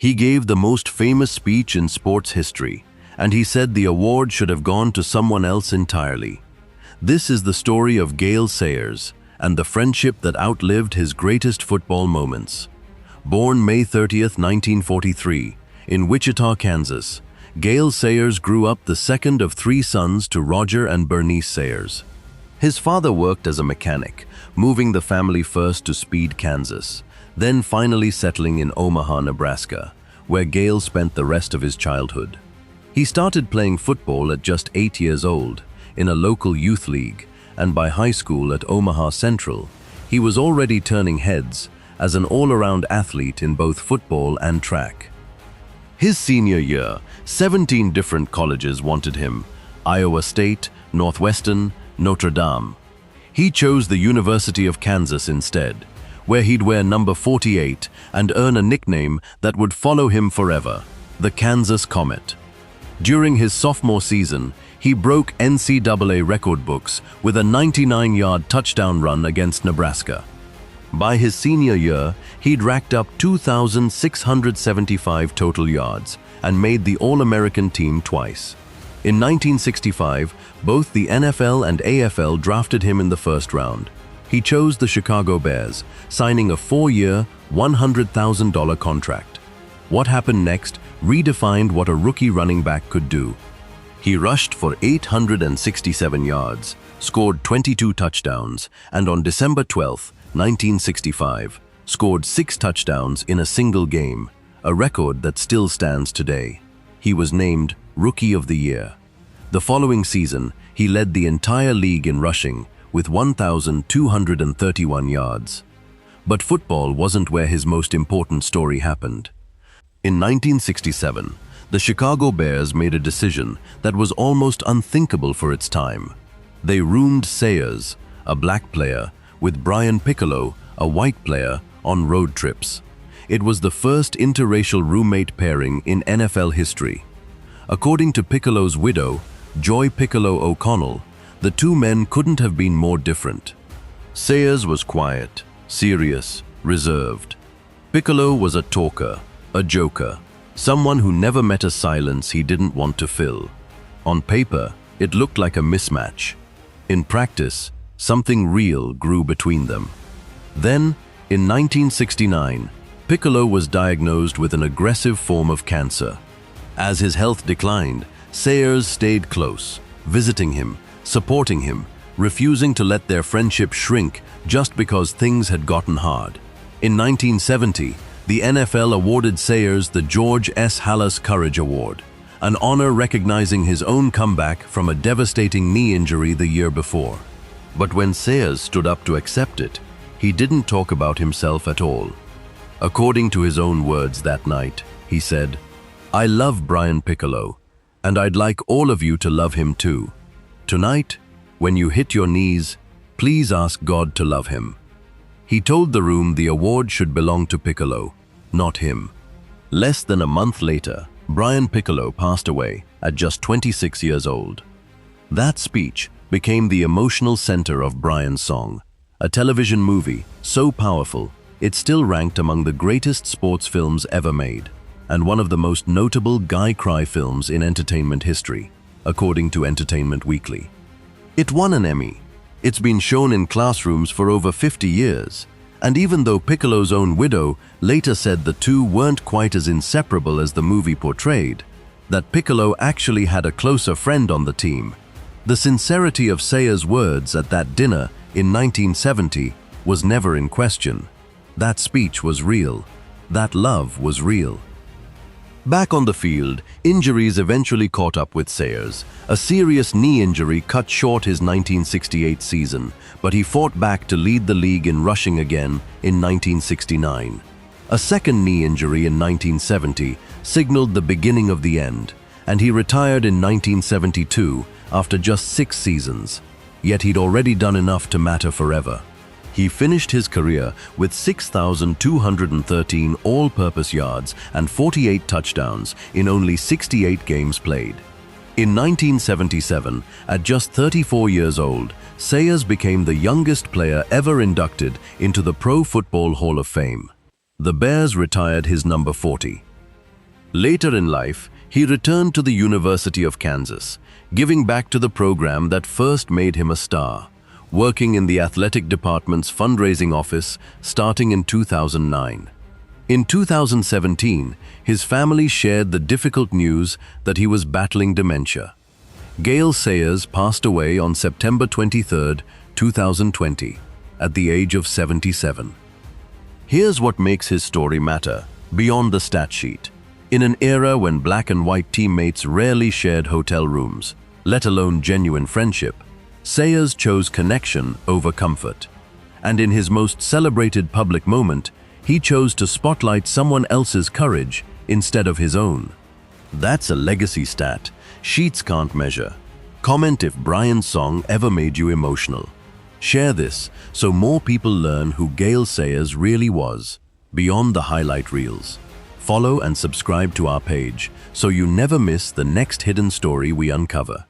He gave the most famous speech in sports history, and he said the award should have gone to someone else entirely. This is the story of Gale Sayers and the friendship that outlived his greatest football moments. Born May 30th, 1943, in Wichita, Kansas, Gale Sayers grew up the second of three sons to Roger and Bernice Sayers. His father worked as a mechanic, moving the family first to Speed, Kansas, then finally settling in Omaha, Nebraska, where Gale spent the rest of his childhood. He started playing football at just 8 years old in a local youth league, and by high school at Omaha Central, he was already turning heads as an all-around athlete in both football and track. His senior year, 17 different colleges wanted him: Iowa State, Northwestern, Notre Dame. He chose the University of Kansas instead, where he'd wear number 48 and earn a nickname that would follow him forever: the Kansas Comet. During his sophomore season, he broke NCAA record books with a 99-yard touchdown run against Nebraska. By his senior year, he'd racked up 2,675 total yards and made the All-American team twice. In 1965, both the NFL and AFL drafted him in the first round. He chose the Chicago Bears, signing a 4-year, $100,000 contract. What happened next redefined what a rookie running back could do. He rushed for 867 yards, scored 22 touchdowns, and on December 12, 1965, scored 6 touchdowns in a single game, a record that still stands today. He was named Rookie of the Year. The following season, he led the entire league in rushing with 1,231 yards. But football wasn't where his most important story happened. In 1967, the Chicago Bears made a decision that was almost unthinkable for its time. They roomed Sayers, a black player, with Brian Piccolo, a white player, on road trips. It was the first interracial roommate pairing in NFL history. According to Piccolo's widow, Joy Piccolo O'Connell, the two men couldn't have been more different. Sayers was quiet, serious, reserved. Piccolo was a talker, a joker, someone who never met a silence he didn't want to fill. On paper, it looked like a mismatch. In practice, something real grew between them. Then, in 1969, Piccolo was diagnosed with an aggressive form of cancer. As his health declined, Sayers stayed close, visiting him, supporting him, refusing to let their friendship shrink just because things had gotten hard. In 1970, the NFL awarded Sayers the George S. Halas Courage Award, an honor recognizing his own comeback from a devastating knee injury the year before. But when Sayers stood up to accept it, he didn't talk about himself at all. According to his own words that night, he said, "I love Brian Piccolo, and I'd like all of you to love him too. Tonight, when you hit your knees, please ask God to love him." He told the room the award should belong to Piccolo, not him. Less than a month later, Brian Piccolo passed away at just 26 years old. That speech became the emotional center of Brian's Song, a television movie so powerful it still ranked among the greatest sports films ever made, and one of the most notable guy cry films in entertainment history, according to Entertainment Weekly. It won an Emmy. It's been shown in classrooms for over 50 years, and even though Piccolo's own widow later said the two weren't quite as inseparable as the movie portrayed, that Piccolo actually had a closer friend on the team, the sincerity of Sayers' words at that dinner in 1970 was never in question. That speech was real. That love was real. Back on the field, injuries eventually caught up with Sayers. A serious knee injury cut short his 1968 season, but he fought back to lead the league in rushing again in 1969. A second knee injury in 1970 signaled the beginning of the end, and he retired in 1972 after just 6 seasons. Yet he'd already done enough to matter forever. He finished his career with 6,213 all-purpose yards and 48 touchdowns in only 68 games played. In 1977, at just 34 years old, Sayers became the youngest player ever inducted into the Pro Football Hall of Fame. The Bears retired his number 40. Later in life, he returned to the University of Kansas, giving back to the program that first made him a star, working in the athletic department's fundraising office starting in 2009. In 2017, his family shared the difficult news that he was battling dementia. Gale Sayers passed away on September 23, 2020, at the age of 77. Here's what makes his story matter, beyond the stat sheet. In an era when black and white teammates rarely shared hotel rooms, let alone genuine friendship, Sayers chose connection over comfort. And in his most celebrated public moment, he chose to spotlight someone else's courage instead of his own. That's a legacy stat sheets can't measure. Comment if Brian's song ever made you emotional. Share this so more people learn who Gale Sayers really was, beyond the highlight reels. Follow and subscribe to our page so you never miss the next hidden story we uncover.